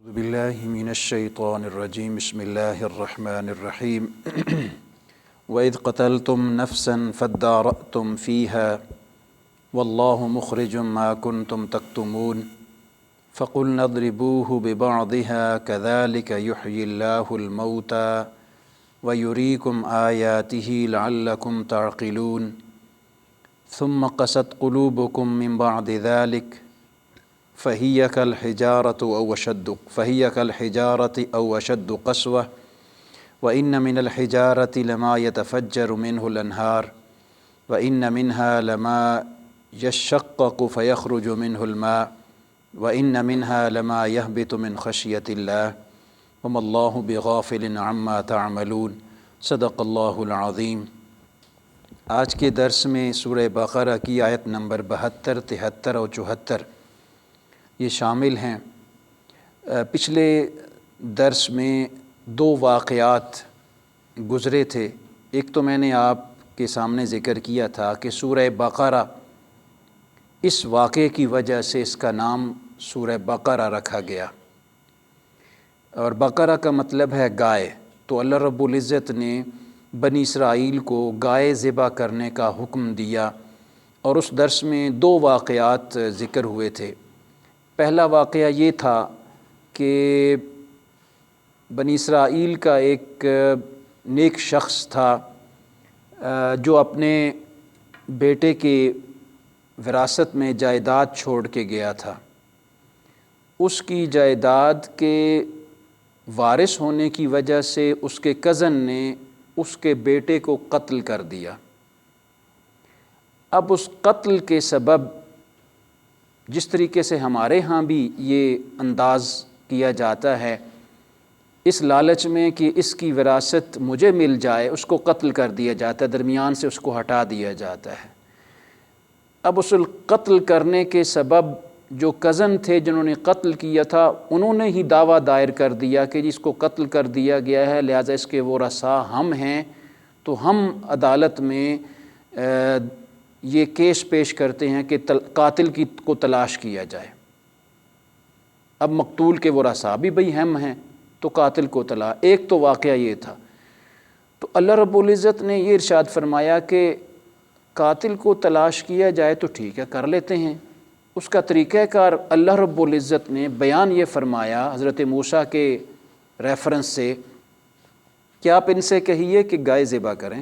باللہ من الشیطان الرجیم بسم اللہ الرحمن الرحیم وَإِذْ قَتَلْتُمْ نَفْسًا فَادَّارَأْتُمْ فِيهَا وَاللَّهُ مُخْرِجٌ مَا كُنْتُمْ تَكْتُمُونَ فَقُلْنَا اضْرِبُوهُ بِبَعْضِهَا كَذَلِكَ يُحْيِي اللَّهُ الْمَوْتَى وَيُرِيكُمْ آيَاتِهِ لَعَلَّكُمْ تَعْقِلُونَ ثُمَّ قَسَتْ قُلُوبُكُمْ مِنْ بَعْدِ ذَلِكَ فهي كالحجارة أو أشد قسوة وإن من الحجارة لما يتفجر منه الأنهار وإن منها لما يشقق فيخرج منه الماء وإن منها لما يهبط من خشية الله وما الله بغافل عما تعملون صدق اللہ العظیم۔ آج کے درس میں سورہ بقرہ کی آیت نمبر 72، 73 اور 74 یہ شامل ہیں۔ پچھلے درس میں دو واقعات گزرے تھے۔ ایک تو میں نے آپ کے سامنے ذکر کیا تھا کہ سورہ بقرہ اس واقعے کی وجہ سے اس کا نام سورہ بقرہ رکھا گیا، اور بقرہ کا مطلب ہے گائے۔ تو اللہ رب العزت نے بنی اسرائیل کو گائے ذبح کرنے کا حکم دیا، اور اس درس میں دو واقعات ذکر ہوئے تھے۔ پہلا واقعہ یہ تھا کہ بنی اسرائیل کا ایک نیک شخص تھا جو اپنے بیٹے کے وراثت میں جائیداد چھوڑ کے گیا تھا۔ اس کی جائیداد کے وارث ہونے کی وجہ سے اس کے کزن نے اس کے بیٹے کو قتل کر دیا۔ اب اس قتل کے سبب جس طریقے سے ہمارے ہاں بھی یہ انداز کیا جاتا ہے، اس لالچ میں کہ اس کی وراثت مجھے مل جائے، اس کو قتل کر دیا جاتا ہے، درمیان سے اس کو ہٹا دیا جاتا ہے۔ اب اس قتل کرنے کے سبب جو کزن تھے جنہوں نے قتل کیا تھا، انہوں نے ہی دعویٰ دائر کر دیا کہ جس کو قتل کر دیا گیا ہے، لہٰذا اس کے ورثاء ہم ہیں، تو ہم عدالت میں یہ کیس پیش کرتے ہیں کہ قاتل کو تلاش کیا جائے۔ اب مقتول کے ورثاء بھی بھئی ہم ہیں، تو قاتل کو تلاش۔ ایک تو واقعہ یہ تھا۔ تو اللہ رب العزت نے یہ ارشاد فرمایا کہ قاتل کو تلاش کیا جائے تو ٹھیک ہے، کر لیتے ہیں۔ اس کا طریقہ کار اللہ رب العزت نے بیان یہ فرمایا حضرت موسیٰ کے ریفرنس سے کہ آپ ان سے کہیے کہ گائے ذبح کریں۔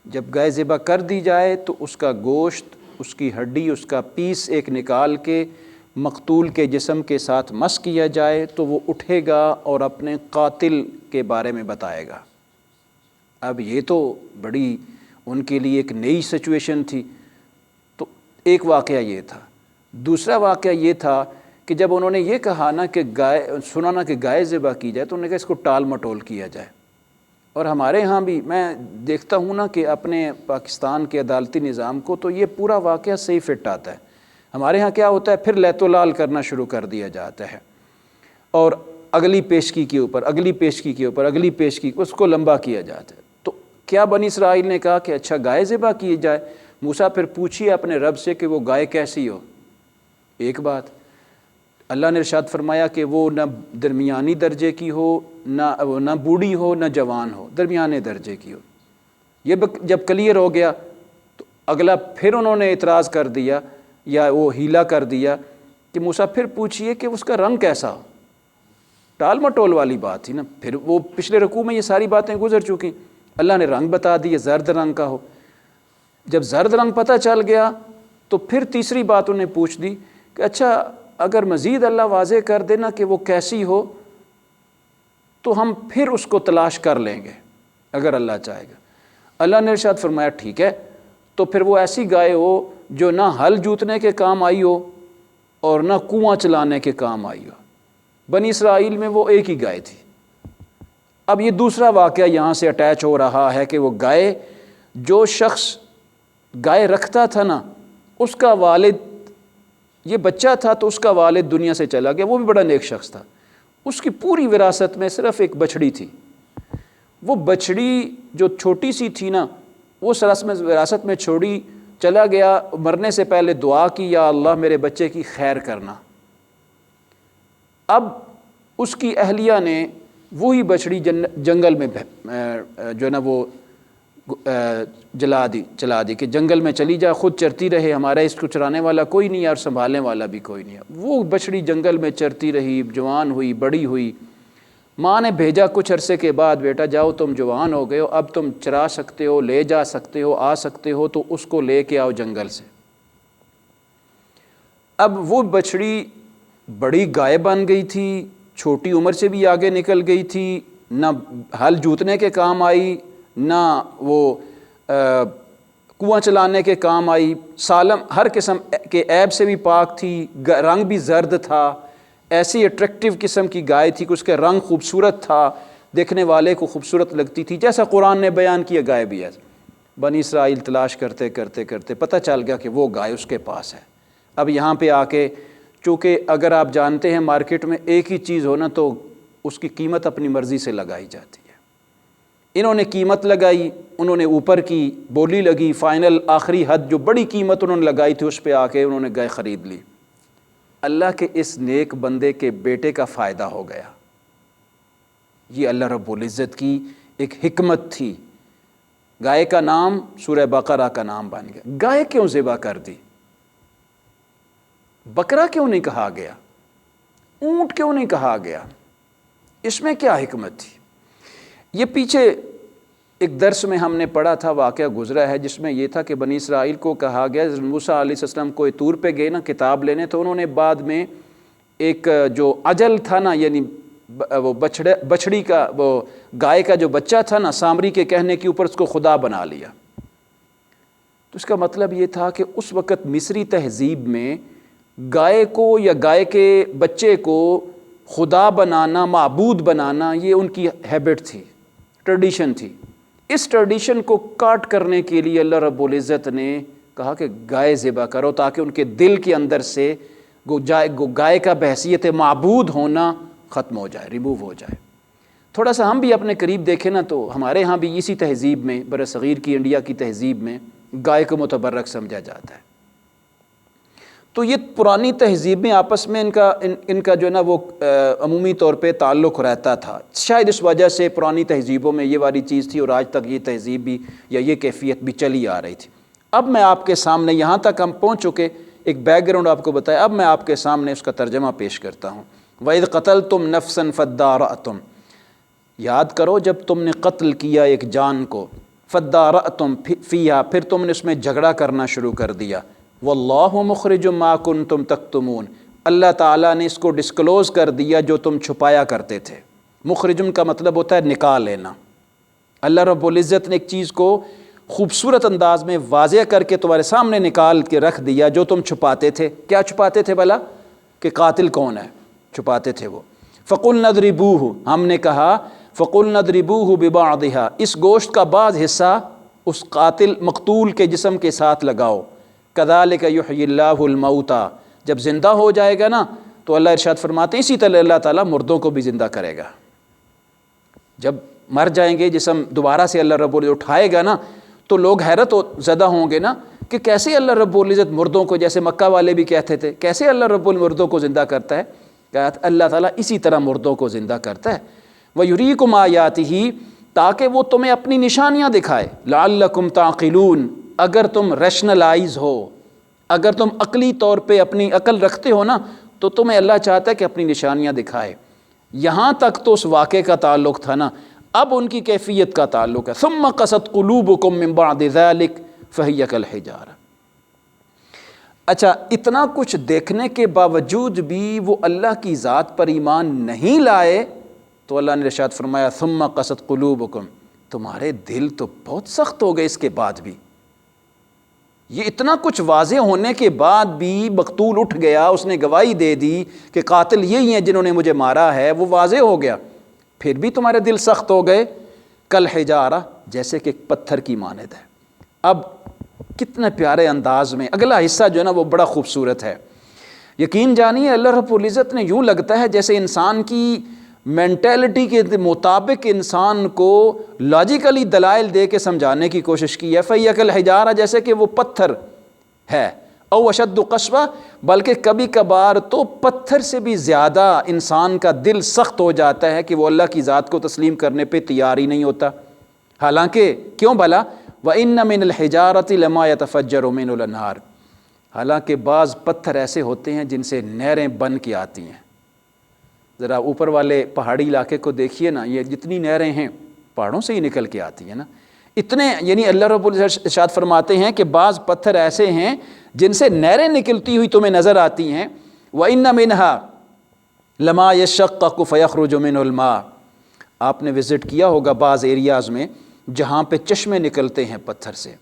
جب گائے ذبح کر دی جائے تو اس کا گوشت، اس کی ہڈی، اس کا پیس ایک نکال کے مقتول کے جسم کے ساتھ مس کیا جائے تو وہ اٹھے گا اور اپنے قاتل کے بارے میں بتائے گا۔ اب یہ تو بڑی ان کے لیے ایک نئی سچویشن تھی۔ تو ایک واقعہ یہ تھا۔ دوسرا واقعہ یہ تھا کہ جب انہوں نے یہ کہا نا کہ گائے ذبح کی جائے، تو انہوں نے کہا اس کو ٹال مٹول کیا جائے۔ اور ہمارے ہاں بھی میں دیکھتا ہوں نا کہ اپنے پاکستان کے عدالتی نظام کو تو یہ پورا واقعہ صحیح فٹ آتا ہے۔ ہمارے ہاں کیا ہوتا ہے، پھر لیت و لال کرنا شروع کر دیا جاتا ہے، اور اگلی پیشگی کے اوپر اگلی پیشگی کے اوپر اگلی پیشگی، اس کو لمبا کیا جاتا ہے۔ تو کیا بنی اسرائیل نے کہا کہ اچھا گائے ذبح کی جائے؟ موسیٰ پھر پوچھیے اپنے رب سے کہ وہ گائے کیسی ہو۔ ایک بات اللہ نے ارشاد فرمایا کہ وہ نہ درمیانی درجے کی ہو، نہ بوڑھی ہو، نہ جوان ہو، درمیانے درجے کی ہو۔ یہ جب کلیئر ہو گیا تو اگلا پھر انہوں نے اعتراض کر دیا یا وہ ہیلا کر دیا کہ موسیٰ پھر پوچھئے کہ اس کا رنگ کیسا ہو۔ ٹال مٹول والی بات تھی نا۔ پھر وہ پچھلے رکوع میں یہ ساری باتیں گزر چکی۔ اللہ نے رنگ بتا دی، زرد رنگ کا ہو۔ جب زرد رنگ پتہ چل گیا تو پھر تیسری بات انہیں پوچھ دی کہ اچھا اگر مزید اللہ واضح کر دینا کہ وہ کیسی ہو تو ہم پھر اس کو تلاش کر لیں گے اگر اللہ چاہے گا۔ اللہ نے ارشاد فرمایا ٹھیک ہے، تو پھر وہ ایسی گائے ہو جو نہ ہل جوتنے کے کام آئی ہو اور نہ کنواں چلانے کے کام آئی ہو۔ بنی اسرائیل میں وہ ایک ہی گائے تھی۔ اب یہ دوسرا واقعہ یہاں سے اٹیچ ہو رہا ہے کہ وہ گائے، جو شخص گائے رکھتا تھا نا، اس کا والد، یہ بچہ تھا تو اس کا والد دنیا سے چلا گیا، وہ بھی بڑا نیک شخص تھا۔ اس کی پوری وراثت میں صرف ایک بچڑی تھی۔ وہ بچڑی جو چھوٹی سی تھی نا، وہ وراثت میں چھوڑی، چلا گیا، مرنے سے پہلے دعا کی یا اللہ میرے بچے کی خیر کرنا۔ اب اس کی اہلیہ نے وہی بچڑی جنگل میں جو ہے نا وہ چلا دی کہ جنگل میں چلی جا، خود چرتی رہے، ہمارا اس کو چرانے والا کوئی نہیں ہے اور سنبھالنے والا بھی کوئی نہیں ہے۔ وہ بچڑی جنگل میں چرتی رہی، جوان ہوئی، بڑی ہوئی، ماں نے بھیجا کچھ عرصے کے بعد، بیٹا جاؤ تم جوان ہو گئے ہو، اب تم چرا سکتے ہو، لے جا سکتے ہو، آ سکتے ہو، تو اس کو لے کے آؤ جنگل سے۔ اب وہ بچڑی بڑی گائے بن گئی تھی، چھوٹی عمر سے بھی آگے نکل گئی تھی، نہ ہل جوتنے کے کام آئی، نہ وہ کنواں چلانے کے کام آئی، سالم ہر قسم کے عیب سے بھی پاک تھی، رنگ بھی زرد تھا، ایسی اٹریکٹیو قسم کی گائے تھی کہ اس کے رنگ خوبصورت تھا، دیکھنے والے کو خوبصورت لگتی تھی، جیسا قرآن نے بیان کیا گائے بھی ہے۔ بنی اسرائیل تلاش کرتے کرتے کرتے پتہ چل گیا کہ وہ گائے اس کے پاس ہے۔ اب یہاں پہ آ کے، چونکہ اگر آپ جانتے ہیں مارکیٹ میں ایک ہی چیز ہو نا تو اس کی قیمت اپنی مرضی سے لگائی جاتی ہے۔ انہوں نے قیمت لگائی، انہوں نے اوپر کی بولی لگی، فائنل آخری حد جو بڑی قیمت انہوں نے لگائی تھی اس پہ آ کے انہوں نے گائے خرید لی۔ اللہ کے اس نیک بندے کے بیٹے کا فائدہ ہو گیا۔ یہ اللہ رب العزت کی ایک حکمت تھی۔ گائے کا نام سورہ بقرہ کا نام بن گیا۔ گائے کیوں ذبح کر دی؟ بکرا کیوں نہیں کہا گیا؟ اونٹ کیوں نہیں کہا گیا؟ اس میں کیا حکمت تھی؟ یہ پیچھے ایک درس میں ہم نے پڑھا تھا، واقعہ گزرا ہے جس میں یہ تھا کہ بنی اسرائیل کو کہا گیا، موسیٰ علیہ السلام کوئی طور پہ گئے نا کتاب لینے، تو انہوں نے بعد میں ایک جو عجل تھا نا، یعنی وہ بچڑی کا، وہ گائے کا جو بچہ تھا نا، سامری کے کہنے کے اوپر اس کو خدا بنا لیا۔ تو اس کا مطلب یہ تھا کہ اس وقت مصری تہذیب میں گائے کو یا گائے کے بچے کو خدا بنانا، معبود بنانا، یہ ان کی ہیبٹ تھی، ٹریڈیشن تھی۔ اس ٹریڈیشن کو کاٹ کرنے کے لیے اللہ رب العزت نے کہا کہ گائے ذبح کرو تاکہ ان کے دل کے اندر سے گائے کا بحیثیت معبود ہونا ختم ہو جائے، ریموو ہو جائے۔ تھوڑا سا ہم بھی اپنے قریب دیکھیں نا تو ہمارے ہاں بھی اسی تہذیب میں، برصغیر کی انڈیا کی تہذیب میں گائے کو متبرک سمجھا جاتا ہے۔ تو یہ پرانی تہذیب میں آپس میں ان کا جو ہے نا وہ عمومی طور پہ تعلق رہتا تھا۔ شاید اس وجہ سے پرانی تہذیبوں میں یہ والی چیز تھی اور آج تک یہ تہذیب بھی یا یہ کیفیت بھی چلی آ رہی تھی۔ اب میں آپ کے سامنے، یہاں تک ہم پہنچ چکے، ایک بیک گراؤنڈ آپ کو بتایا، اب میں آپ کے سامنے اس کا ترجمہ پیش کرتا ہوں۔ وَإِذْ قَتَلْتُمْ نَفْسًا فَادَّارَأْتُمْ، یاد کرو جب تم نے قتل کیا ایک جان کو، فَادَّارَأْتُمْ فِيهَا، پھر تم نے اس میں جھگڑا کرنا شروع کر دیا، وَاللَّهُ مُخْرِجٌ مَا كُنْتُمْ تَكْتُمُونَ، اللہ تعالیٰ نے اس کو ڈسکلوز کر دیا جو تم چھپایا کرتے تھے۔ مخرجن کا مطلب ہوتا ہے نکال لینا۔ اللہ رب العزت نے ایک چیز کو خوبصورت انداز میں واضح کر کے تمہارے سامنے نکال کے رکھ دیا جو تم چھپاتے تھے۔ کیا چھپاتے تھے بھلا؟ کہ قاتل کون ہے، چھپاتے تھے وہ۔ فَقُلْنَا اضْرِبُوهُ، ہم نے کہا فَقُلْنَا اضْرِبُوهُ بِبَعْضِهَا، اس گوشت کا بعض حصہ اس قاتل مقتول کے جسم کے ساتھ لگاؤ۔ كَذَلِكَ يُحْيِي اللَّهُ الْمَوْتَى، جب زندہ ہو جائے گا نا تو اللہ ارشاد فرماتے ہیں اسی طرح اللہ تعالیٰ مردوں کو بھی زندہ کرے گا۔ جب مر جائیں گے جسم دوبارہ سے اللہ رب العزت اٹھائے گا نا تو لوگ حیرت زدہ ہوں گے نا کہ کیسے اللہ رب العزت مردوں کو، جیسے مکہ والے بھی کہتے تھے کیسے اللہ رب العزت مردوں کو زندہ کرتا ہے، کہا اللہ تعالیٰ اسی طرح مردوں کو زندہ کرتا ہے۔ وَيُرِيكُمْ آيَاتِهِ، تاکہ وہ تمہیں اپنی نشانیاں دکھائے، لَعَلَّكُمْ تَعْقِلُونَ، اگر تم ریشنلائز ہو، اگر تم عقلی طور پہ اپنی عقل رکھتے ہو نا تو تمہیں اللہ چاہتا ہے کہ اپنی نشانیاں دکھائے۔ یہاں تک تو اس واقعے کا تعلق تھا نا، اب ان کی کیفیت کا تعلق ہے۔ ثم قست قلوبکم من بعد ذلک فہی کالحجارہ۔ اچھا، اتنا کچھ دیکھنے کے باوجود بھی وہ اللہ کی ذات پر ایمان نہیں لائے تو اللہ نے ارشاد فرمایا ثم قست قلوبکم، تمہارے دل تو بہت سخت ہو گئے اس کے بعد بھی۔ یہ اتنا کچھ واضح ہونے کے بعد بھی مقتول اٹھ گیا، اس نے گواہی دے دی کہ قاتل یہی ہیں جنہوں نے مجھے مارا ہے، وہ واضح ہو گیا، پھر بھی تمہارے دل سخت ہو گئے، کالحجارہ، جیسے کہ پتھر کی مانند ہے۔ اب کتنے پیارے انداز میں اگلا حصہ جو ہے نا وہ بڑا خوبصورت ہے۔ یقین جانیے اللہ رب العزت نے یوں لگتا ہے جیسے انسان کی مینٹیلٹی کے مطابق انسان کو لاجیکلی دلائل دے کے سمجھانے کی کوشش کی ہے۔ فہی کالحجارہ، جیسے کہ وہ پتھر ہے۔ او اشد قسوہ، بلکہ کبھی کبھار تو پتھر سے بھی زیادہ انسان کا دل سخت ہو جاتا ہے کہ وہ اللہ کی ذات کو تسلیم کرنے پہ تیار ہی نہیں ہوتا۔ حالانکہ کیوں بھلا؟ وَإِنَّ مِنَ الْحِجَارَةِ لَمَا يَتَفَجَّرُ مِنْهُ الْأَنْهَارُ، حالانکہ بعض پتھر ایسے ہوتے ہیں جن سے نہریں بن کے آتی ہیں۔ ذرا اوپر والے پہاڑی علاقے کو دیکھیے نا، یہ جتنی نہریں ہیں پہاڑوں سے ہی نکل کے آتی ہیں نا، اتنے، یعنی اللہ رب العزت ارشاد فرماتے ہیں کہ بعض پتھر ایسے ہیں جن سے نہریں نکلتی ہوئی تمہیں نظر آتی ہیں۔ وَإِنَّ مِنْهَا لَمَا يَشَّقَّقُ فَيَخْرُجُ مِنْهُ الْمَاءُ، آپ نے وزٹ کیا ہوگا بعض ایریاز میں جہاں پہ چشمے نکلتے ہیں پتھر سے۔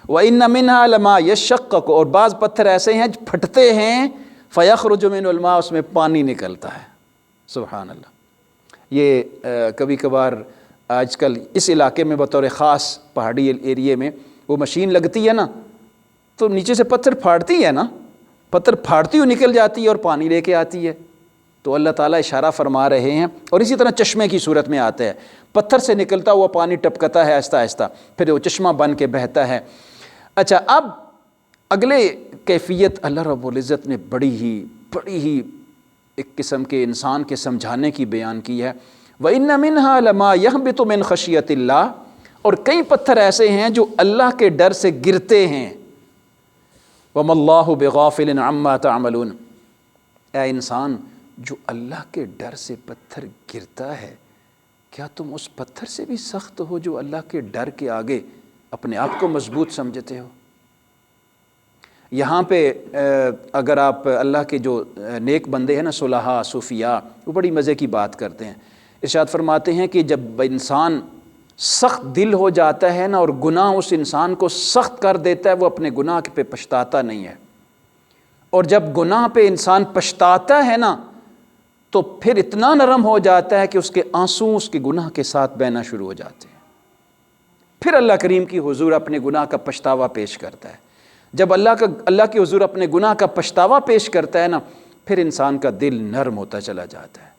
وَإِنَّ مِنْهَا لَمَا يَشَّقَّقُ، اور بعض پتھر ایسے ہیں پھٹتے ہیں، فَيَخْرُجُ مِنْهُ الْمَاءُ، اس میں پانی نکلتا ہے۔ سبحان اللہ۔ یہ کبھی کبھار آج کل اس علاقے میں بطور خاص پہاڑی ایریے میں وہ مشین لگتی ہے نا، تو نیچے سے پتھر پھاڑتی ہے نا، پتھر پھاڑتی ہوئی نکل جاتی ہے اور پانی لے کے آتی ہے۔ تو اللہ تعالیٰ اشارہ فرما رہے ہیں، اور اسی طرح چشمے کی صورت میں آتا ہے، پتھر سے نکلتا ہوا پانی ٹپکتا ہے آہستہ آہستہ، پھر وہ چشمہ بن کے بہتا ہے۔ اچھا، اب اگلے کیفیت اللہ رب العزت نے بڑی ہی ایک قسم کے انسان کے سمجھانے کی بیان کی ہے۔ وَإِنَّ مِنْهَا لَمَا يَهْبِطُ مِنْ خَشْيَةِ اللَّهِ، اور کئی پتھر ایسے ہیں جو اللہ کے ڈر سے گرتے ہیں۔ وَمَا اللَّهُ بِغَافِلٍ عَمَّا تَعْمَلُونَ، اے انسان، جو اللہ کے ڈر سے پتھر گرتا ہے، کیا تم اس پتھر سے بھی سخت ہو جو اللہ کے ڈر کے آگے اپنے آپ کو مضبوط سمجھتے ہو؟ یہاں پہ اگر آپ اللہ کے جو نیک بندے ہیں نا، صلحاء، صوفیاء، وہ بڑی مزے کی بات کرتے ہیں۔ ارشاد فرماتے ہیں کہ جب انسان سخت دل ہو جاتا ہے نا، اور گناہ اس انسان کو سخت کر دیتا ہے، وہ اپنے گناہ پہ پچھتاتا نہیں ہے، اور جب گناہ پہ انسان پچھتاتا ہے نا تو پھر اتنا نرم ہو جاتا ہے کہ اس کے آنسو اس کے گناہ کے ساتھ بہنا شروع ہو جاتے ہیں۔ پھر اللہ کریم کی حضور اپنے گناہ کا پچھتاوا پیش کرتا ہے۔ جب اللہ کے حضور اپنے گناہ کا پچھتاوا پیش کرتا ہے نا، پھر انسان کا دل نرم ہوتا چلا جاتا ہے۔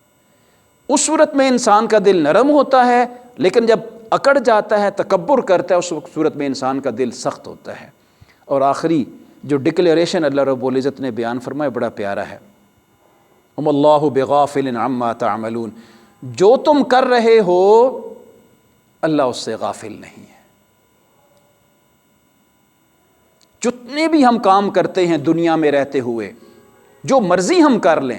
اس صورت میں انسان کا دل نرم ہوتا ہے، لیکن جب اکڑ جاتا ہے، تکبر کرتا ہے، اس صورت میں انسان کا دل سخت ہوتا ہے۔ اور آخری جو ڈکلیریشن اللہ رب العزت نے بیان فرمایا بڑا پیارا ہے، وَمَا اللَّهُ بِغَافِلٍ عَمَّا تَعْمَلُونَ، جو تم کر رہے ہو اللہ اس سے غافل نہیں ہے۔ جتنے بھی ہم کام کرتے ہیں دنیا میں رہتے ہوئے، جو مرضی ہم کر لیں،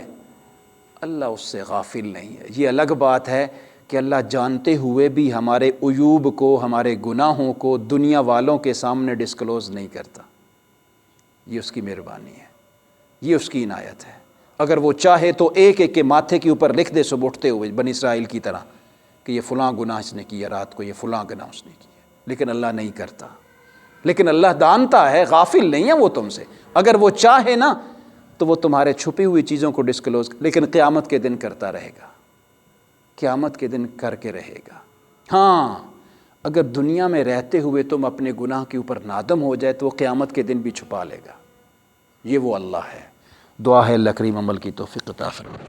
اللہ اس سے غافل نہیں ہے۔ یہ الگ بات ہے کہ اللہ جانتے ہوئے بھی ہمارے عیوب کو، ہمارے گناہوں کو دنیا والوں کے سامنے ڈسکلوز نہیں کرتا۔ یہ اس کی مہربانی ہے، یہ اس کی عنایت ہے۔ اگر وہ چاہے تو ایک ایک کے ماتھے کے اوپر لکھ دے صبح اٹھتے ہوئے بنی اسرائیل کی طرح کہ یہ فلاں گناہ اس نے کیا، رات کو یہ فلاں گناہ اس نے کیا، لیکن اللہ نہیں کرتا۔ لیکن اللہ جانتا ہے، غافل نہیں ہے وہ تم سے۔ اگر وہ چاہے نا تو وہ تمہارے چھپی ہوئی چیزوں کو ڈسکلوز، لیکن قیامت کے دن کرتا رہے گا، قیامت کے دن کر کے رہے گا۔ ہاں، اگر دنیا میں رہتے ہوئے تم اپنے گناہ کے اوپر نادم ہو جائے تو وہ قیامت کے دن بھی چھپا لے گا۔ یہ وہ اللہ ہے۔ دعا ہے اللہ کریم عمل کی توفیق عطا فرمائے۔